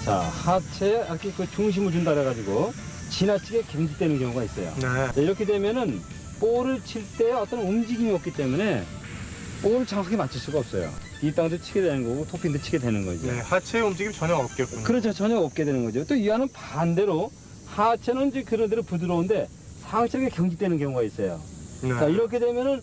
자, 하체에 이렇게 그 중심을 준다 그래가지고 지나치게 경직되는 경우가 있어요. 네. 자, 이렇게 되면은 볼을 칠 때 어떤 움직임이 없기 때문에 볼을 정확하게 맞출 수가 없어요. 이 땅도 치게 되는 거고 토핑도 치게 되는 거죠. 네, 하체의 움직임 전혀 없겠군요. 그렇죠. 전혀 없게 되는 거죠. 또 이와는 반대로 하체는 이제 그런 대로 부드러운데 상체가 경직되는 경우가 있어요. 네. 자, 이렇게 되면은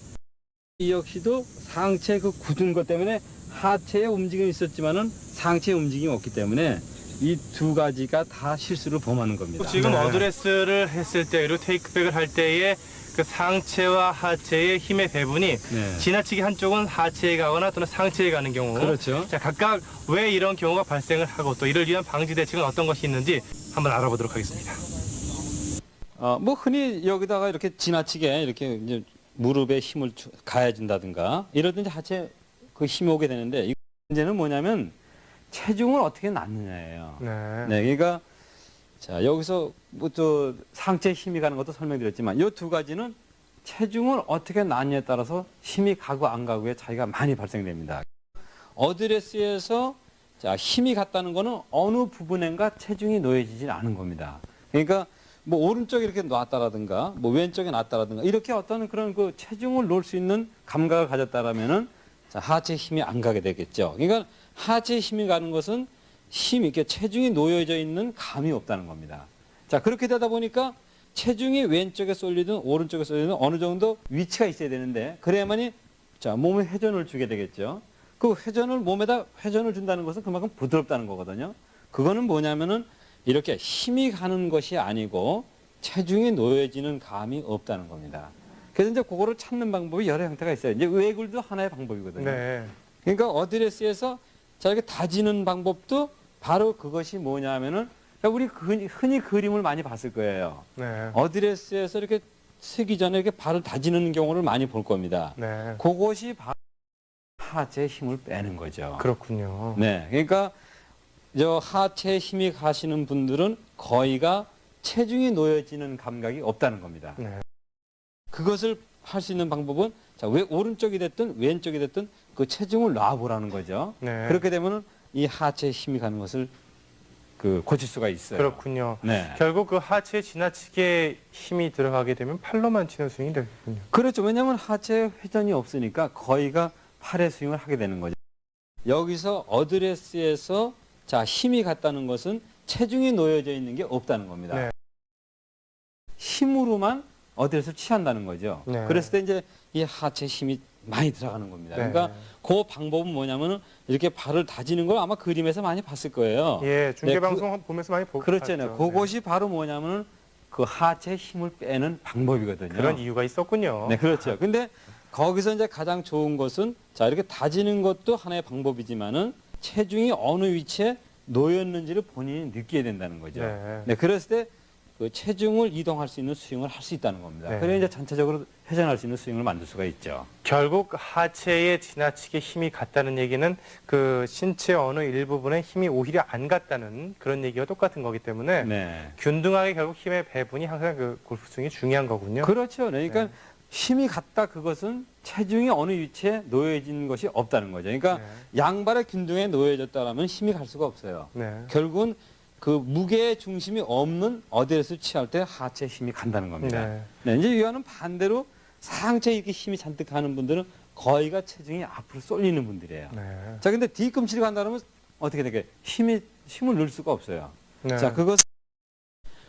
이 역시도 상체 그 굳은 것 때문에 하체의 움직임이 있었지만은 상체의 움직임이 없기 때문에 이 두 가지가 다 실수를 범하는 겁니다. 지금 네. 어드레스를 했을 때, 그리고 테이크백을 할 때에 그 상체와 하체의 힘의 배분이 네. 지나치게 한쪽은 하체에 가거나 또는 상체에 가는 경우. 그렇죠. 자, 각각 왜 이런 경우가 발생을 하고 또 이를 위한 방지 대책은 어떤 것이 있는지 한번 알아보도록 하겠습니다. 뭐 흔히 여기다가 이렇게 지나치게 이렇게 이제 무릎에 힘을 가해준다든가 이러든지 하체 그 힘이 오게 되는데 이 문제는 뭐냐면 체중을 어떻게 낳느냐예요. 네. 네, 그러니까 자 여기서 뭐 또 상체 힘이 가는 것도 설명드렸지만 이 두 가지는 체중을 어떻게 낳느냐에 따라서 힘이 가고 안 가고에 차이가 많이 발생됩니다. 어드레스에서 자 힘이 갔다는 거는 어느 부분인가 체중이 놓여지지 않은 겁니다. 그러니까 뭐 오른쪽에 이렇게 놨다라든가 뭐 왼쪽에 놨다라든가 이렇게 어떤 그런 그 체중을 놓을 수 있는 감각을 가졌다라면은 자 하체 힘이 안 가게 되겠죠. 그러니까 하체 힘이 가는 것은 힘이 이렇게 체중이 놓여져 있는 감이 없다는 겁니다. 자 그렇게 되다 보니까 체중이 왼쪽에 쏠리든 오른쪽에 쏠리든 어느 정도 위치가 있어야 되는데 그래야만이 자 몸에 회전을 주게 되겠죠. 그 회전을 몸에다 회전을 준다는 것은 그만큼 부드럽다는 거거든요. 그거는 뭐냐면은 이렇게 힘이 가는 것이 아니고 체중이 놓여지는 감이 없다는 겁니다. 그래서 이제 그거를 찾는 방법이 여러 형태가 있어요. 이제 외굴도 하나의 방법이거든요. 네. 그러니까 어드레스에서 자 이렇게 다지는 방법도 바로 그것이 뭐냐면은 우리 흔히 그림을 많이 봤을 거예요. 네. 어드레스에서 이렇게 쓰기 전에 이렇게 발을 다지는 경우를 많이 볼 겁니다. 네. 그것이 바로 하체의 힘을 빼는 거죠. 그렇군요. 네, 그러니까 저 하체에 힘이 가시는 분들은 거의가 체중이 놓여지는 감각이 없다는 겁니다. 네. 그것을 할 수 있는 방법은 자, 왜 오른쪽이 됐든 왼쪽이 됐든 그 체중을 놔보라는 거죠. 네. 그렇게 되면은 이 하체에 힘이 가는 것을 그 고칠 수가 있어요. 그렇군요. 네. 결국 그 하체에 지나치게 힘이 들어가게 되면 팔로만 치는 스윙이 되겠군요. 그렇죠. 왜냐하면 하체에 회전이 없으니까 거의가 팔의 스윙을 하게 되는 거죠. 여기서 어드레스에서 자 힘이 갔다는 것은 체중이 놓여져 있는 게 없다는 겁니다. 네. 힘으로만 어드레스를 취한다는 거죠. 네. 그랬을 때 이제 이 하체 힘이 많이 들어가는 겁니다. 네. 그러니까 그 방법은 뭐냐면은 이렇게 발을 다지는 걸 아마 그림에서 많이 봤을 거예요. 예, 중계 네, 방송 보면서 많이 보고 그렇잖아요. 봤죠. 그것이 바로 뭐냐면은 그 하체 힘을 빼는 방법이거든요. 그런 이유가 있었군요. 네, 그렇죠. 근데 거기서 이제 가장 좋은 것은 자 이렇게 다지는 것도 하나의 방법이지만은 체중이 어느 위치에 놓였는지를 본인이 느껴야 된다는 거죠. 네. 네, 그랬을 때 그 체중을 이동할 수 있는 스윙을 할 수 있다는 겁니다. 네. 그래 이제 전체적으로 회전할 수 있는 스윙을 만들 수가 있죠. 결국 하체에 지나치게 힘이 갔다는 얘기는 그 신체 어느 일부분에 힘이 오히려 안 갔다는 그런 얘기와 똑같은 거기 때문에 네, 균등하게 결국 힘의 배분이 항상 그 골프 스윙이 중요한 거군요. 그렇죠. 그러니까 네. 힘이 갔다 그것은 체중이 어느 위치에 놓여진 것이 없다는 거죠. 그러니까 네. 양발의 균등에 놓여졌다라면 힘이 갈 수가 없어요. 네. 결국은 그 무게의 중심이 없는 어드레스를 취할 때 하체 힘이 간다는 겁니다. 네. 네, 이제 이와는 반대로 상체에 이렇게 힘이 잔뜩 가는 분들은 거의가 체중이 앞으로 쏠리는 분들이에요. 네. 자, 근데 뒤꿈치를 간다 그러면 어떻게 되게 힘을 넣을 수가 없어요. 네. 자, 그것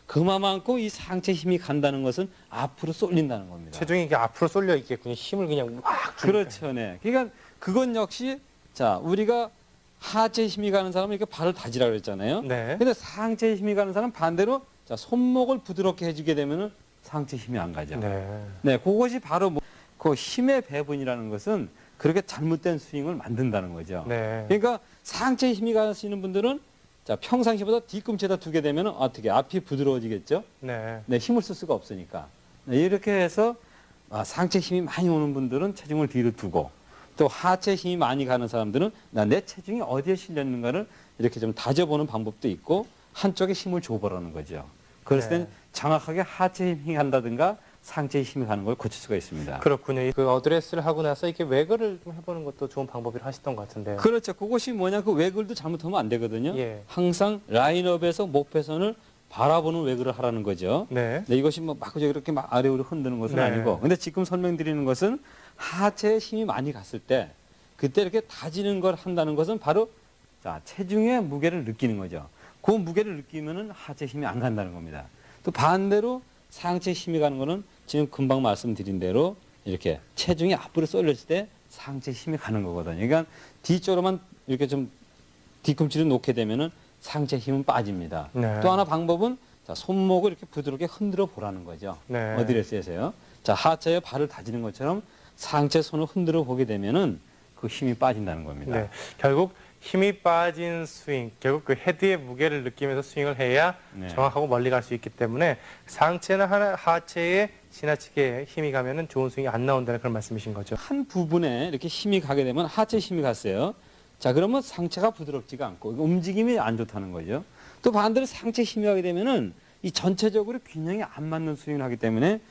그만큼 이 상체 힘이 간다는 것은 앞으로 쏠린다는 겁니다. 체중이 이게 앞으로 쏠려 있겠군요. 힘을 그냥 막 주니까. 그렇죠, 네. 그러니까 그건 역시 자 우리가 하체 힘이 가는 사람은 이렇게 발을 다지라 그랬잖아요. 네. 근데 상체에 힘이 가는 사람은 반대로 자 손목을 부드럽게 해주게 되면은 상체 힘이 안 가죠. 네. 네, 그것이 바로 그 힘의 배분이라는 것은 그렇게 잘못된 스윙을 만든다는 거죠. 네. 그러니까 상체에 힘이 가시는 분들은 자 평상시보다 뒤꿈치에다 두게 되면 어떻게 앞이 부드러워지겠죠? 네. 네, 힘을 쓸 수가 없으니까. 네, 이렇게 해서 상체 힘이 많이 오는 분들은 체중을 뒤로 두고 또 하체 힘이 많이 가는 사람들은 내 체중이 어디에 실렸는가를 이렇게 좀 다져보는 방법도 있고 한쪽에 힘을 줘보라는 거죠. 그랬을 네. 땐 정확하게 하체 힘이 간다든가 상체에 힘이 가는 걸 고칠 수가 있습니다. 그렇군요. 그 어드레스를 하고 나서 이렇게 외거를 좀 해보는 것도 좋은 방법이라 하시던 것 같은데요. 그렇죠. 그것이 뭐냐, 그 외글도 잘못하면 안 되거든요. 예. 항상 라인업에서 목표선을 바라보는 외글을 하라는 거죠. 네. 네, 이것이 뭐 막 이렇게 막 아래로 흔드는 것은 네. 아니고, 근데 지금 설명드리는 것은 하체에 힘이 많이 갔을 때 그때 이렇게 다지는 걸 한다는 것은 바로 자, 체중의 무게를 느끼는 거죠. 그 무게를 느끼면은 하체 힘이 안 간다는 겁니다. 또 반대로 상체 힘이 가는 거는 지금 금방 말씀드린 대로 이렇게 체중이 앞으로 쏠렸을 때 상체 힘이 가는 거거든요. 그러니까 뒤쪽으로만 이렇게 좀 뒤꿈치를 놓게 되면은 상체 힘은 빠집니다. 네. 또 하나 방법은 자, 손목을 이렇게 부드럽게 흔들어 보라는 거죠. 네. 어드레스에서요. 자, 하체에 발을 다지는 것처럼 상체 손을 흔들어 보게 되면은 그 힘이 빠진다는 겁니다. 네. 결국 힘이 빠진 스윙, 결국 그 헤드의 무게를 느끼면서 스윙을 해야 네. 정확하고 멀리 갈 수 있기 때문에 상체나 하체에 지나치게 힘이 가면은 좋은 스윙이 안 나온다는 그런 말씀이신 거죠. 한 부분에 이렇게 힘이 가게 되면 하체 힘이 갔어요. 자, 그러면 상체가 부드럽지가 않고 움직임이 안 좋다는 거죠. 또 반대로 상체 힘이 가게 되면은 이 전체적으로 균형이 안 맞는 스윙을 하기 때문에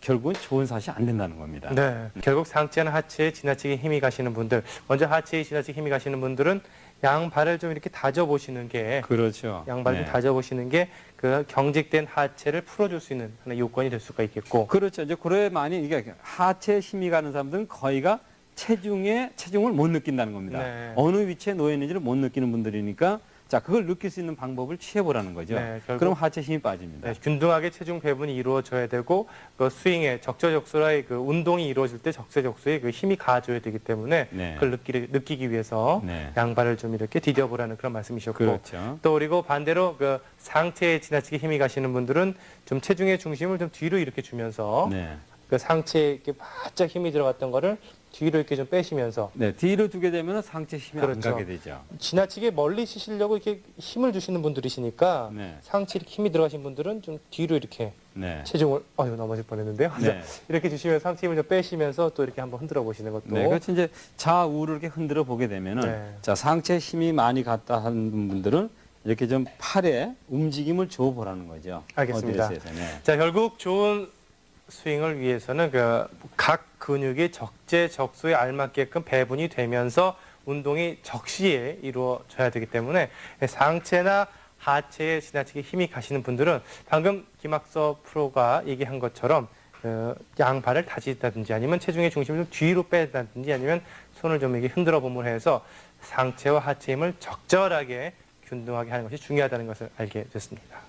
결국은 좋은 샷이 안 된다는 겁니다. 네. 결국 상체나 하체에 지나치게 힘이 가시는 분들, 먼저 하체에 지나치게 힘이 가시는 분들은 양발을 좀 이렇게 다져보시는 게, 그렇죠. 양발을 네. 좀 다져보시는 게 그 경직된 하체를 풀어줄 수 있는 하나의 요건이 될 수가 있겠고. 그렇죠. 이제 그래 많이 이게 하체에 힘이 가는 사람들은 거의가 체중을 못 느낀다는 겁니다. 네. 어느 위치에 놓여 있는지를 못 느끼는 분들이니까 자, 그걸 느낄 수 있는 방법을 취해보라는 거죠. 네, 결국- 그럼 하체 힘이 빠집니다. 네, 균등하게 체중 배분이 이루어져야 되고 그 스윙에 적재적소의 그 운동이 이루어질 때 적재적소에 그 힘이 가져야 되기 때문에 네. 그걸 느끼기 위해서 네. 양발을 좀 이렇게 디뎌보라는 그런 말씀이셨고 그렇죠. 또 그리고 반대로 그 상체에 지나치게 힘이 가시는 분들은 좀 체중의 중심을 좀 뒤로 이렇게 주면서 네. 그 상체에 이렇게 바짝 힘이 들어갔던 거를 뒤로 이렇게 좀 빼시면서 네, 뒤로 두게 되면 상체 힘이 그렇죠. 안 가게 되죠. 지나치게 멀리 치시려고 이렇게 힘을 주시는 분들이시니까 네. 상체에 이렇게 힘이 들어가신 분들은 좀 뒤로 이렇게 네. 체중을 넘어질 뻔했는데요. 네. 이렇게 주시면 상체 힘을 좀 빼시면서 또 이렇게 한번 흔들어 보시는 것도 네, 그렇죠. 이제 좌우를 이렇게 흔들어 보게 되면은 네. 자, 상체 힘이 많이 갔다 하는 분들은 이렇게 좀 팔에 움직임을 줘 보라는 거죠. 알겠습니다. 어드레스에서. 네. 자, 결국 좋은 스윙을 위해서는 그 각 근육이 적재적소에 알맞게끔 배분이 되면서 운동이 적시에 이루어져야 되기 때문에 상체나 하체에 지나치게 힘이 가시는 분들은 방금 김학서 프로가 얘기한 것처럼 양발을 다진다든지 아니면 체중의 중심을 좀 뒤로 빼다든지 아니면 손을 좀 이렇게 흔들어 봄을 해서 상체와 하체 힘을 적절하게 균등하게 하는 것이 중요하다는 것을 알게 됐습니다.